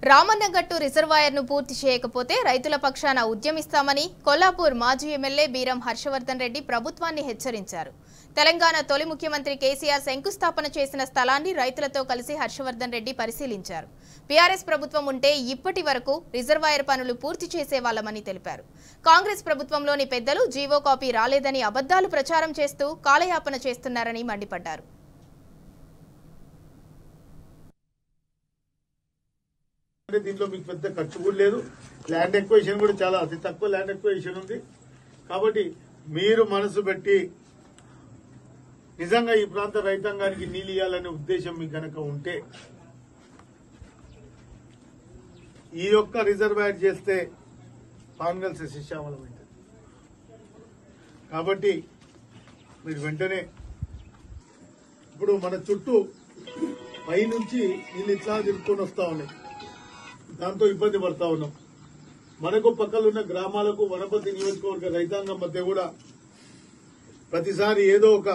రామన్నగట్టు reservoir ను పూర్తి చేయకపోతే రైతుల పక్షాన ఉద్యమిస్తామని కొల్లాపూర్ మాజీ ఎమ్మెల్యే బీరం హర్షవర్ధన్ రెడ్డి ప్రభుత్వాన్ని హెచ్చరించారు. తెలంగాణ తొలి ముఖ్యమంత్రి కేసీఆర్ శంకుస్థాపన చేసిన స్థలాన్ని రైతులతో కలిసి హర్షవర్ధన్ రెడ్డి పరిశీలించారు. బీఆర్ఎస్ ప్రభుత్వం ఉంటే ఇప్పటి వరకు రిజర్వాయర్ పనులు పూర్తి చేసేవాళ్లమని తెలిపారు. కాంగ్రెస్ ప్రభుత్వంలోని పెద్దలు జీవో కాపీ రాలేదని అబద్దాలు ప్రచారం చేస్తూ కాలయాపన చేస్తున్నారని మండిపడ్డారు. దీంట్లో మీకు పెద్ద ఖర్చు కూడా లేదు. ల్యాండ్ ఎక్విజిషన్ కూడా చాలా అతి తక్కువ ల్యాండ్ ఎక్విజిషన్ ఉంది. కాబట్టి మీరు మనసు పెట్టి నిజంగా ఈ ప్రాంత రైతాంగానికి నీళ్ళు ఇవ్వాలనే ఉద్దేశం మీకు కనుక ఉంటే ఈ యొక్క రిజర్వాయర్ చేస్తే పాన్గల్ సస్యశ్యామలమైంది. కాబట్టి మీరు వెంటనే ఇప్పుడు మన చుట్టూ పైనుంచి నీళ్ళు ఇట్లా తిరుక్కొని వస్తా ఉన్నాయి. దాంతో ఇబ్బంది పడతా ఉన్నాం. మనకు పక్కలున్న గ్రామాలకు వనపర్తి నియోజకవర్గ రైతాంగం మధ్య కూడా ప్రతిసారి ఏదో ఒక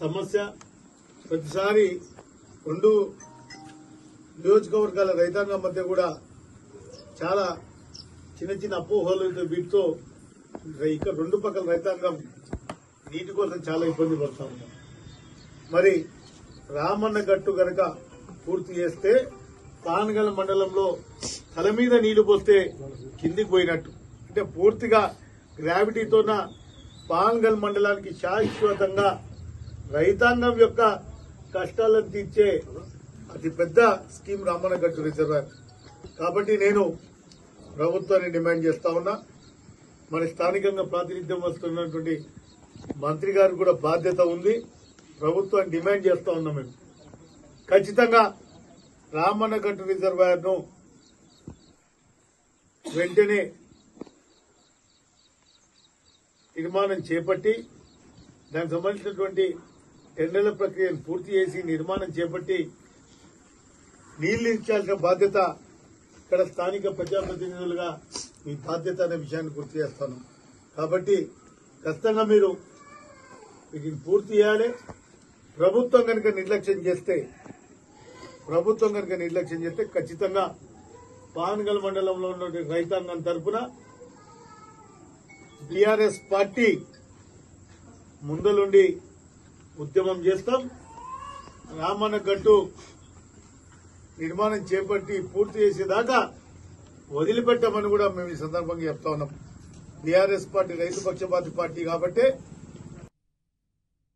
సమస్య, ప్రతిసారి రెండు నియోజకవర్గాల రైతాంగం మధ్య కూడా చాలా చిన్న చిన్న అపోహలు వీటితో ఇక్కడ రెండు పక్కల రైతాంగం నీటి కోసం చాలా ఇబ్బంది పడతా ఉన్నాం. మరి రామన్నగట్టు గనక పూర్తి చేస్తే పాన్గల్ మండలంలో తల మీద నీళ్లు పోస్తే కిందికి పోయినట్టు, అంటే పూర్తిగా గ్రావిటీతోన పాన్గల్ మండలానికి శాశ్వతంగా రైతాంగం యొక్క కష్టాలను తీర్చే అతి పెద్ద స్కీమ్ రామన్నగట్టు రిజర్వాయర్. కాబట్టి నేను ప్రభుత్వాన్ని డిమాండ్ చేస్తా ఉన్నా. మన స్థానికంగా ప్రాతినిధ్యం వస్తున్నటువంటి మంత్రి గారు కూడా బాధ్యత ఉంది. ప్రభుత్వాన్ని డిమాండ్ చేస్తా ఉన్నాం. మేము ఖచ్చితంగా రామన్నగట్టు రిజర్వాయర్ ను వెంటనే నిర్మాణం చేపట్టి దానికి సంబంధించినటువంటి టెండర్ల ప్రక్రియను పూర్తి చేసి నిర్మాణం చేపట్టి నీళ్లు ఇచ్చాల్సిన బాధ్యత ఇక్కడ స్థానిక ప్రజాప్రతినిధులుగా మీ బాధ్యత అనే విషయాన్ని గుర్తు చేస్తాను. కాబట్టి ఖచ్చితంగా మీరు వీటిని పూర్తి చేయాలి. ప్రభుత్వం కనుక నిర్లక్ష్యం చేస్తే ఖచ్చితంగా పాన్గల్ మండలంలో ఉన్న రైతాంగం తరఫున బీఆర్ఎస్ పార్టీ ముందలుండి ఉద్యమం చేస్తాం. రామన్నగట్టు నిర్మాణం చేపట్టి పూర్తి చేసేదాకా వదిలిపెట్టమని కూడా మేము ఈ సందర్భంగా చెప్తా ఉన్నాం. బీఆర్ఎస్ పార్టీ రైతు పక్షపాతి పార్టీ కాబట్టి